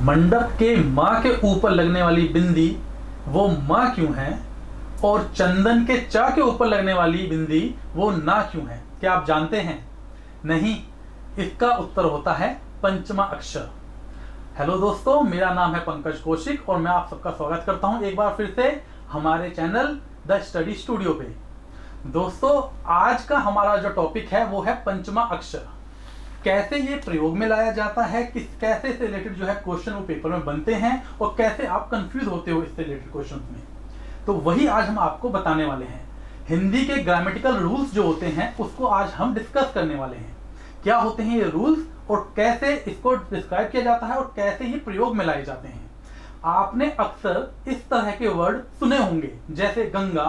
मंडप के माँ के ऊपर लगने वाली बिंदी वो माँ क्यों है, और चंदन के चा के ऊपर लगने वाली बिंदी वो ना क्यों है? क्या आप जानते हैं? नहीं, इसका उत्तर होता है पंचमा अक्षर। हेलो दोस्तों, मेरा नाम है पंकज कौशिक और मैं आप सबका स्वागत करता हूं एक बार फिर से हमारे चैनल द स्टडी स्टूडियो पे। दोस्तों, आज का हमारा जो टॉपिक है वो है पंचमा अक्षर। कैसे ये प्रयोग में लाया जाता है, कैसे इससे रिलेटेड जो है क्वेश्चन वो पेपर में बनते हैं और कैसे आप कंफ्यूज होते हो इससे रिलेटेड क्वेश्चन में, तो वही आज हम आपको बताने वाले हैं। हिंदी के ग्रामेटिकल रूल्स जो होते हैं उसको आज हम डिस्कस करने वाले हैं। क्या होते हैं ये रूल्स और कैसे इसको डिस्क्राइब किया जाता है और कैसे ये प्रयोग में लाए जाते हैं। आपने अक्सर इस तरह के वर्ड सुने होंगे जैसे गंगा,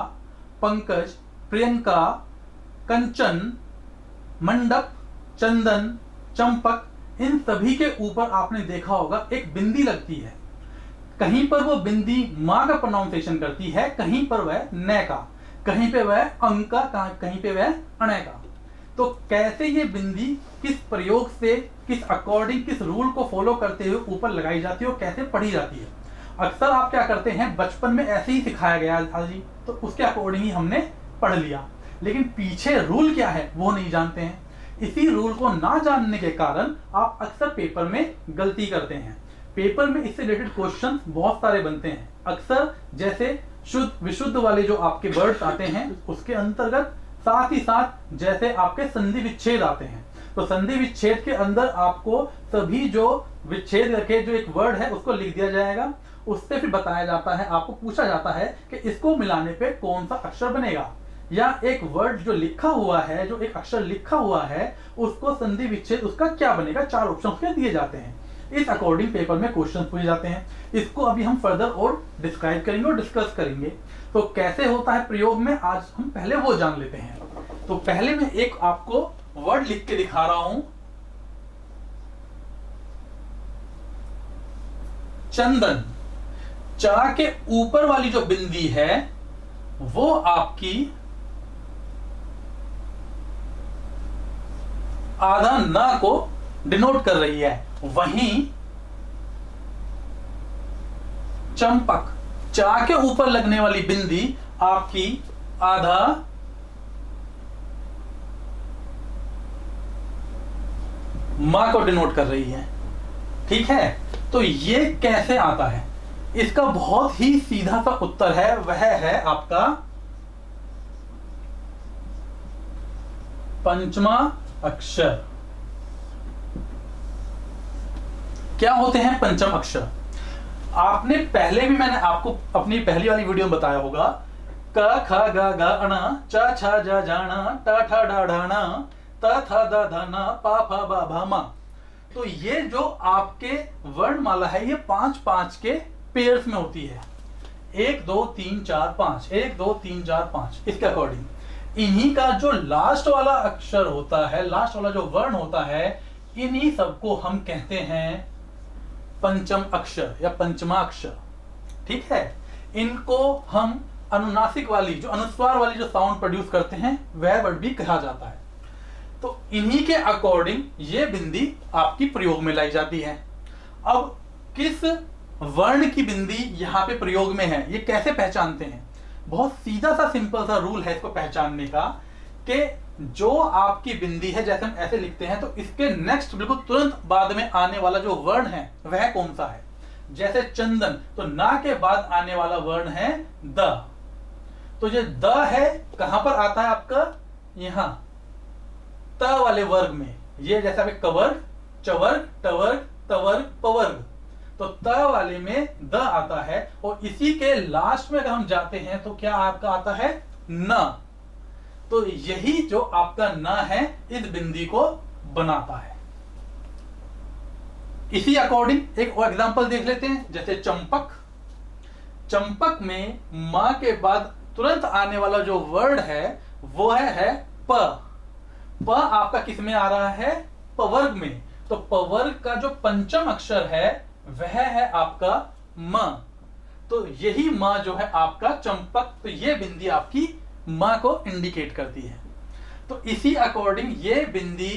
पंकज, प्रियंका, कंचन, मंडप, चंदन, चंपक। इन सभी के ऊपर आपने देखा होगा एक बिंदी लगती है। कहीं पर वो बिंदी मां का प्रोनाउंसिएशन करती है, कहीं पर वह न का, कहीं पे वह अंक का, कहीं पे वह अण का। तो कैसे ये बिंदी किस प्रयोग से, किस अकॉर्डिंग, किस रूल को फॉलो करते हुए ऊपर लगाई जाती है और कैसे पढ़ी जाती है। अक्सर आप क्या करते हैं, बचपन में ऐसे ही सिखाया गया था जी, तो उसके अकॉर्डिंग ही हमने पढ़ लिया, लेकिन पीछे रूल क्या है वो नहीं जानते हैं। इसी रूल को ना जानने के कारण आप अक्सर पेपर में गलती करते हैं। पेपर में इससे रिलेटेड क्वेश्चन बहुत सारे बनते हैं अक्सर, जैसे शुद्ध विशुद्ध वाले जो आपके वर्ड्स आते हैं उसके अंतर्गत, साथ ही साथ जैसे आपके संधि विच्छेद आते हैं, तो संधि विच्छेद के अंदर आपको सभी जो विच्छेद रखे जो एक वर्ड है उसको लिख दिया जाएगा। उससे फिर बताया जाता है, आपको पूछा जाता है कि इसको मिलाने पे कौन सा अक्षर बनेगा, या एक वर्ड जो लिखा हुआ है, जो एक अक्षर लिखा हुआ है उसको संधि विच्छेद उसका क्या बनेगा, 4 ऑप्शन दिए जाते हैं। इस अकॉर्डिंग पेपर में क्वेश्चन पूछे जाते हैं। इसको अभी हम फर्दर और डिस्क्राइब करेंगे और डिस्कस करेंगे। तो कैसे होता है प्रयोग में, आज हम पहले वो जान लेते हैं। तो पहले मैं एक आपको वर्ड लिख के दिखा रहा हूं, चंदन। चा के ऊपर वाली जो बिंदी है वो आपकी आधा ना को डिनोट कर रही है। वहीं चंपक, चा के ऊपर लगने वाली बिंदी आपकी आधा मां को डिनोट कर रही है। ठीक है, तो ये कैसे आता है, इसका बहुत ही सीधा सा उत्तर है, वह है आपका पंचमा अक्षर। क्या होते हैं पंचम अक्षर? आपने पहले भी, मैंने आपको अपनी पहली वाली वीडियो में बताया होगा, क ख ग घ अण, च छ ज झ ण, ट ठ ड ढ ण, त थ द ध न, प फ ब भ म। तो ये जो आपके वर्णमाला है ये 5-5 के पेयर्स में होती है। 1 2 3 4 5, 1 2 3 4 5। इसके अकॉर्डिंग इन्हीं का जो लास्ट वाला अक्षर होता है, लास्ट वाला जो वर्ण होता है, इन्हीं सबको हम कहते हैं पंचम अक्षर या पंचमा अक्षर। ठीक है, इनको हम अनुनासिक वाली, जो अनुस्वार वाली जो साउंड प्रोड्यूस करते हैं वह वर्ड भी कहा जाता है। तो इन्हीं के अकॉर्डिंग ये बिंदी आपकी प्रयोग में लाई जाती है। अब किस वर्ण की बिंदी यहां पे प्रयोग में है, ये कैसे पहचानते हैं? बहुत सीधा सा सिंपल सा रूल है इसको पहचानने का, कि जो आपकी बिंदी है, जैसे हम ऐसे लिखते हैं, तो इसके नेक्स्ट बिल्कुल तुरंत बाद में आने वाला जो वर्ण है वह कौन सा है। जैसे चंदन, तो ना के बाद आने वाला वर्ण है द। तो जो द है कहां पर आता है आपका, यहां त वाले वर्ग में। ये जैसा कवर्ग, चवर्ग, टवर्ग, तवर्ग, पवर्ग, तो त वाले में द आता है। और इसी के लास्ट में अगर हम जाते हैं तो क्या आपका आता है न। तो यही जो आपका न है इस बिंदी को बनाता है। इसी अकॉर्डिंग एक और एग्जांपल देख लेते हैं, जैसे चंपक। चंपक में मां के बाद तुरंत आने वाला जो वर्ड है वो है प। प आपका किस में आ रहा है, पवर्ग में। तो पवर्ग का जो पंचम अक्षर है वह है आपका म। तो यही मां जो है आपका चंपक, तो ये बिंदी आपकी मां को इंडिकेट करती है। तो इसी अकॉर्डिंग ये बिंदी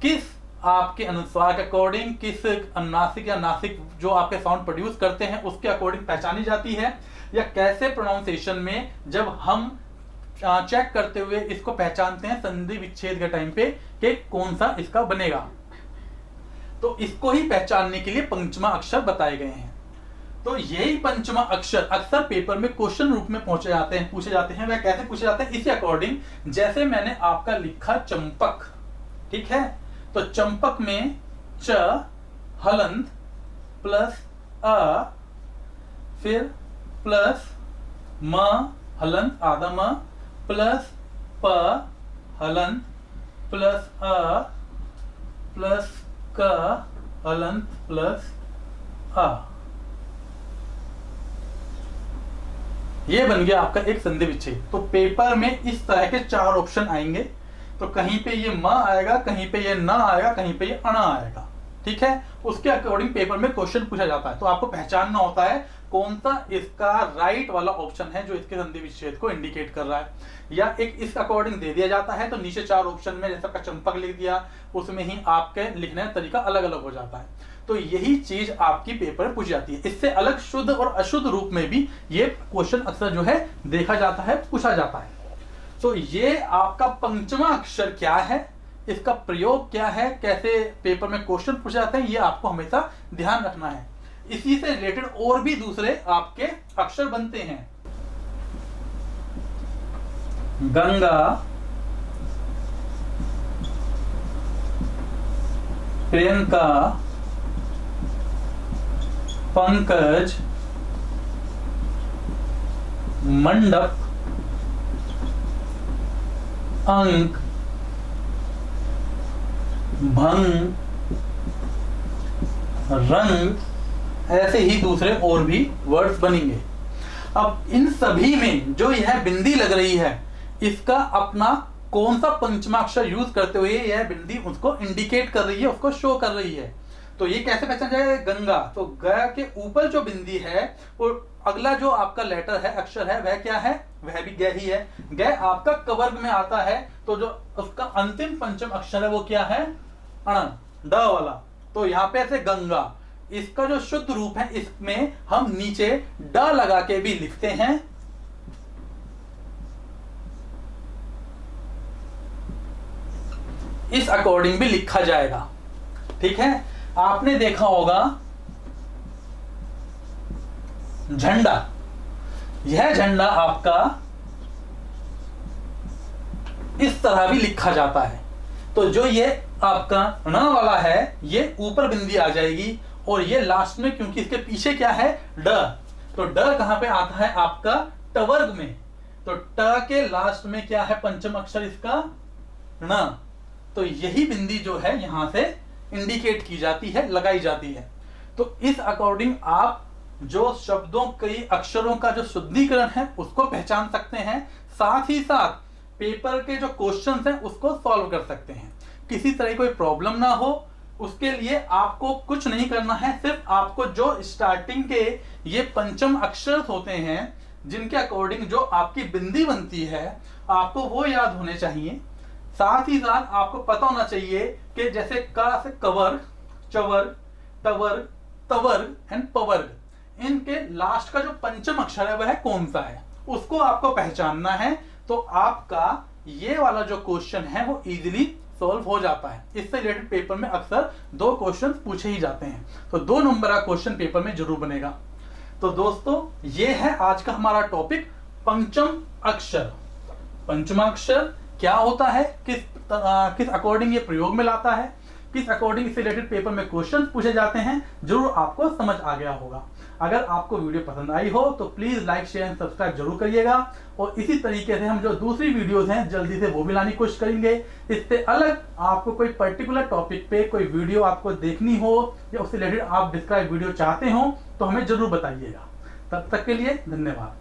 किस आपके अनुस्वार के अकॉर्डिंग, किस अनुनासिक या नासिक जो आपके साउंड प्रोड्यूस करते हैं उसके अकॉर्डिंग पहचानी जाती है, या कैसे प्रोनाउंसिएशन में जब हम चेक करते हुए इसको पहचानते हैं संधि विच्छेद के टाइम पे कि कौन सा इसका बनेगा। तो इसको ही पहचानने के लिए पंचमा अक्षर बताए गए हैं। तो यही पंचमा अक्षर अक्सर पेपर में क्वेश्चन रूप में पूछे जाते हैं। वह कैसे पूछे जाते हैं, इसी अकॉर्डिंग जैसे मैंने आपका लिखा चंपक, ठीक है, तो चंपक में च हलंत प्लस अ, फिर प्लस म हलंत आधा म, प्लस प हलंत प्लस अ प्लस क हलंत प्लस अ, ये बन गया आपका एक संधि विच्छेद। तो पेपर में इस तरह के 4 ऑप्शन आएंगे। तो कहीं पे ये म आएगा, कहीं पे ये न आएगा, कहीं पे ये अण आएगा, ठीक है। उसके अकॉर्डिंग पेपर में क्वेश्चन पूछा जाता है। तो आपको पहचानना होता है कौन सा इसका राइट वाला ऑप्शन है जो इसके संधि विच्छेद को इंडिकेट कर रहा है, या एक इस अकॉर्डिंग दे दिया जाता है। तो नीचे 4 ऑप्शन में जैसा का चंपक लिख दिया, उसमें ही आपके लिखने का तरीका अलग अलग हो जाता है। तो यही चीज आपकी पेपर में पूछी जाती है। इससे अलग शुद्ध और अशुद्ध रूप में भी ये क्वेश्चन अक्सर जो है देखा जाता है, पूछा जाता है। तो ये आपका पंचमा अक्षर क्या है, इसका प्रयोग क्या है, कैसे पेपर में क्वेश्चन पूछे जाते हैं, ये आपको हमेशा ध्यान रखना है। इसी से रिलेटेड और भी दूसरे आपके अक्षर बनते हैं। गंगा, प्रियंका, पंकज, मंडप, अंक, भंग, रंग, ऐसे ही दूसरे और भी वर्ड्स बनेंगे। अब इन सभी में जो यह बिंदी लग रही है, इसका अपना कौन सा पंचमाक्षर यूज करते हुए यह बिंदी उसको इंडिकेट कर रही है, उसको शो कर रही है। तो ये कैसे पहचान जाएगा? गंगा, तो ग के ऊपर जो बिंदी है और अगला जो आपका लेटर है, अक्षर है, वह क्या है? वह भी ग ही है। ग आपका कवर्ग में आता है, तो जो उसका अंतिम पंचम अक्षर है वो क्या है? अण, ड वाला। तो यहाँ पे ऐसे गंगा, इसका जो शुद्ध रूप है इसमें हम नीचे ड लगा के भी लिखते हैं। इस अकॉर्डिंग भी लिखा जाएगा, ठीक है। आपने देखा होगा झंडा, यह झंडा आपका इस तरह भी लिखा जाता है। तो जो ये आपका न वाला है, ये ऊपर बिंदी आ जाएगी और ये लास्ट में, क्योंकि इसके पीछे क्या है? ड। तो ड कहां पे आता है? आपका टवर्ग में। तो ट के लास्ट में क्या है पंचम अक्षर इसका? न। तो यही बिंदी जो है यहां से इंडिकेट की जाती है, लगाई जाती है। तो इस अकॉर्डिंग आप जो शब्दों के अक्षरों का जो शुद्धिकरण है उसको पहचान सकते हैं, साथ ही साथ पेपर के जो क्वेश्चंस हैं उसको सॉल्व कर सकते हैं। किसी तरह कोई प्रॉब्लम ना हो, उसके लिए आपको कुछ नहीं करना है, सिर्फ आपको जो स्टार्टिंग के ये पंचम अक्षर होते हैं जिनके अकॉर्डिंग जो आपकी बिंदी बनती है, आपको वो याद होने चाहिए। साथ ही साथ आपको पता होना चाहिए कि जैसे क से कवर्ग, चवर्ग, टवर्ग, तवर्ग एंड पवर्ग, इनके लास्ट का जो पंचम अक्षर है वह कौन सा है, उसको आपको पहचानना है। तो आपका ये वाला जो क्वेश्चन है वो इजीली सॉल्व हो जाता है। इससे रिलेटेड पेपर में अक्सर 2 क्वेश्चन पूछे ही जाते हैं, तो 2 नंबर का क्वेश्चन पेपर में जरूर बनेगा। तो दोस्तों ये है आज का हमारा टॉपिक, पंचम अक्षर। पंचमाक्षर क्या होता है, किस अकॉर्डिंग ये प्रयोग में लाता है, किस अकॉर्डिंग इससे रिलेटेड पेपर में क्वेश्चन पूछे जाते हैं, जरूर आपको समझ आ गया होगा। अगर आपको वीडियो पसंद आई हो तो please like, share and subscribe जरूर करिएगा। और इसी तरीके से हम जो दूसरी वीडियोस हैं जल्दी से वो भी लाने की कोशिश करेंगे। इससे अलग आपको कोई पर्टिकुलर टॉपिक पे कोई वीडियो आपको देखनी हो या उससे रिलेटेड आप डिस्क्राइब वीडियो चाहते हो तो हमें जरूर बताइएगा। तब तक के लिए धन्यवाद।